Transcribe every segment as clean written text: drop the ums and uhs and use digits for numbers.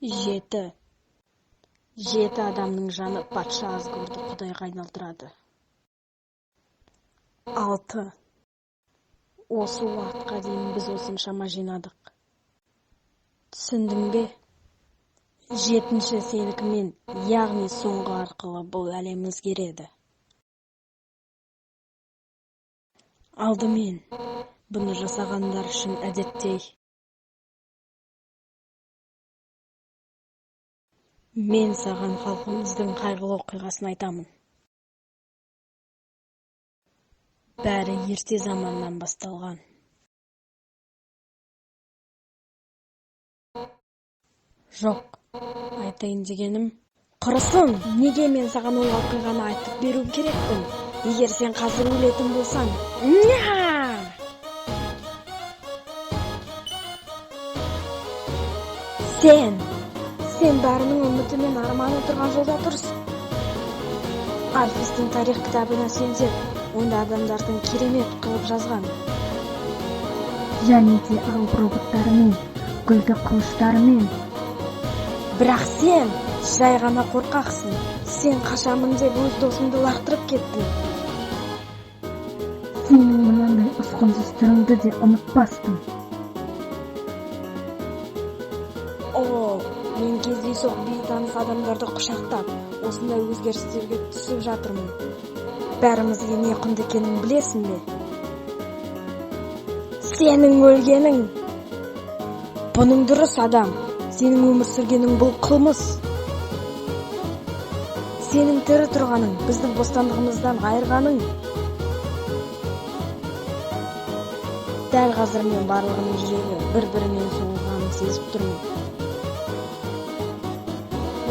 Жеті. Жеті адамның жаны патша азғырды Құдайға айналдырады. 6. Осы уақытқа дейін біз осыншама жинадық. Түсіндің бе? 7-ші сенікімен, яғни соңғы арқылы бұл әлем өзгереді. Алдымен, бұны жасағандар үшін әдеттей. Мен саған халқымыздың қайғылы оқиғасын айтамын. Бәрі ерте заманнан басталған. Жоқ, айтайын дегенім, құрысын, неге мен саған ол оқиғаны айтып беруім керекпін? Егер сен қазір өлетін болсаң, Сен бәрінің үміті мен арманы тұрған жолда тұрсың. Альфистің тарих кітабына сенсек, онда адамдардың керемет қылып жазған. Және де алып роботтарымен, гүлді қылыштарымен. Бірақ сен жай ғана қорқақсың. Сен қашамын деп өз досыңды лақтырып кеттің. Сенің мынандай ұсқынсыз түріңді де ұмытпаспын. Мен кездейсоқ бейтаныс адамдарды құшақтап, осындай өзгерістерге түсіп жатырмын. Бәрімізге не құнды екенін білесің бе? Сенің өлгенің. Бұның дұрыс адам. Сенің өмір сүргенің бұл қылмыс. Сенің тірі тұрғаның, біздің бостандығымыздан айырғаның. Дәл қазір мен барлығының жүрегі бір-бірімен соғылғанын сезіп тұрмын.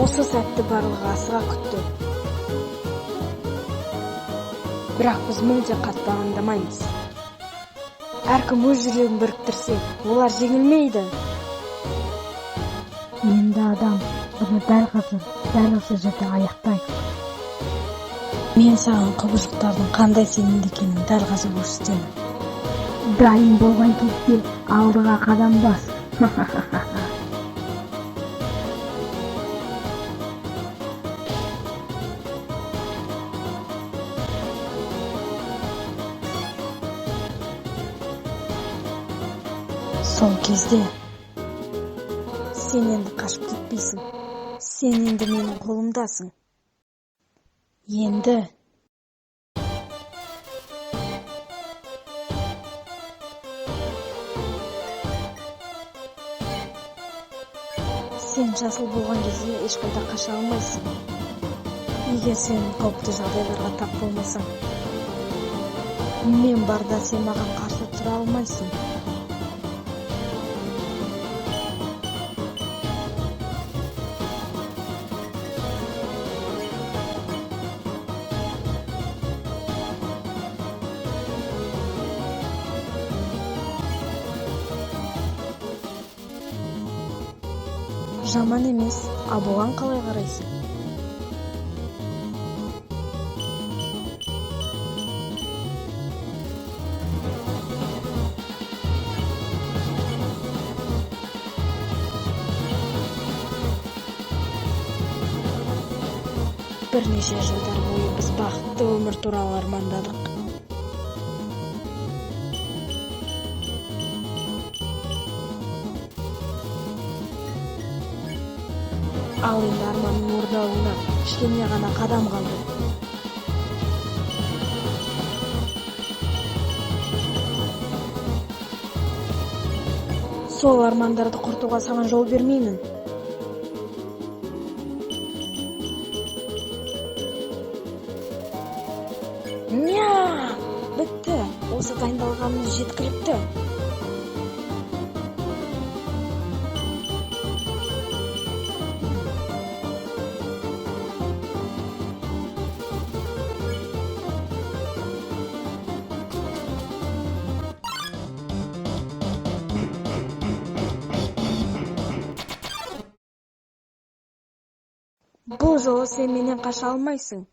Осы сәтті барлығы асыға күтті. Бірақ біз мүлде қатты алаңдамаймыз. Әркім өз жүрегін біріктірсе, олар жеңілмейді. Енді адам, бұны дәл қазір, дәл осы жерде аяқтайық. Мен саған құбыжықтардың қандай сенімді екенін дәл қазір көрсетемін. Дайын болған кезде алдыға қадам бас. Сол кезде сен енді қашып кетпейсің. Сен енді менің қолымдасың. Енді сен жасыл болған кезде ешқайда қаша алмайсың. Егер сен қауіпті жағдайларға тап болмасаң, мен барда сен маған қарсы тұра алмайсың. Жаман емес, ал бұған қалай қарайсың? Бірнеше жылдар бойы біз бақытты өмір туралы армандадық. Ал енді арманның орындалуына кішкене ғана қадам қалды. Сол армандарды құртуға саған жол бермеймін. Бітті. Осы дайындалғанымыз жеткілікті. Бұл жолы сен менен қаша алмайсың.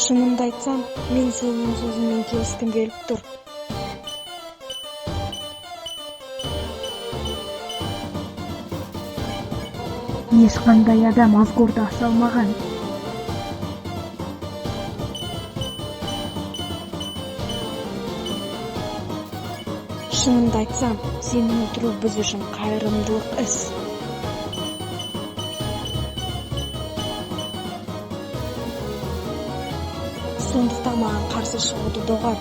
Шынымды айтсам, мен сенің сөзіңмен келіскім келіп тұр. ешқандай адам азғырды аса алмаған. Шынымды айтсам, сені өлтіру біз үшін қайырымдылық іс. Сондықтан маған қарсы шығуды доғар.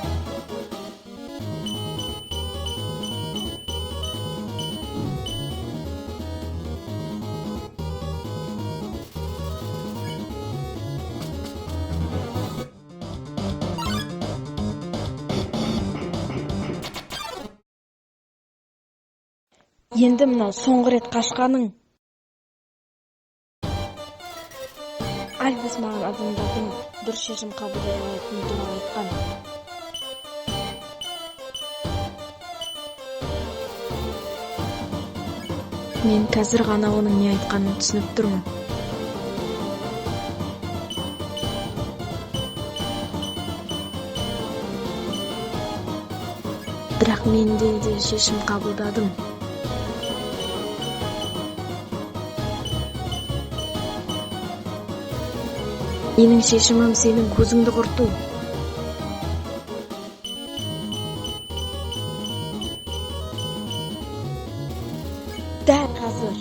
Енді мынау соңғы рет қашқаның. Альбус маған адамдардың дұрыс шешім қабылдай алатынын туралы айтқан. Мен қазір ғана оның не айтқанын түсініп тұрмын. Бірақ мен де шешім қабылдадым. Менің шешімім сенің көзіңді құрту. Дәл қазір.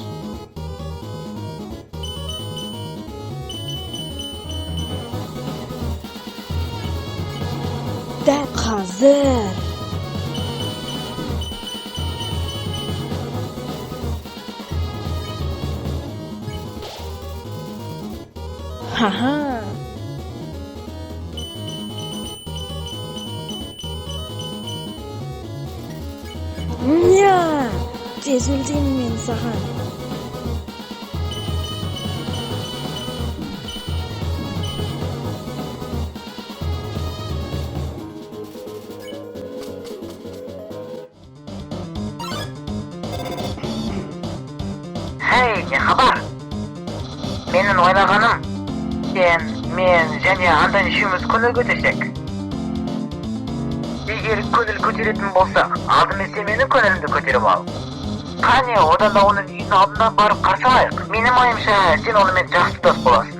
Дәл қазір. Ха-ха. Ня! Тез өлтеймін мен саған. Hey, не хабар? Менің ойлағаным, мен және Антон үшеуміз көңіл көтерсек. Егер көңіл көтеретін болсақ, алдымен сен менің көңілімді көтеріп ал. Қане, одан да оның үйінің алдына барып қарсы алайық. Менің ойымша, сен онымен жақсы дос боласың.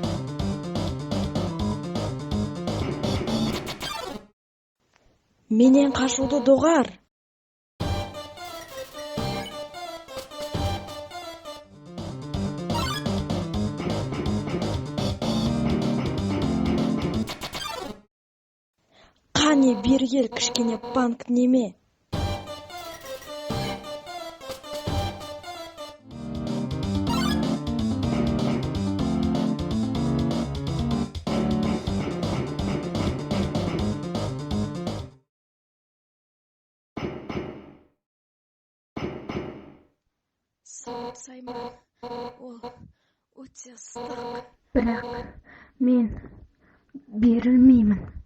Менен қашуды доғар. Қане, бері кел, кішкене панк неме. Сауыт Саймон, ол өте ыстық. Бірақ мен берілмеймін.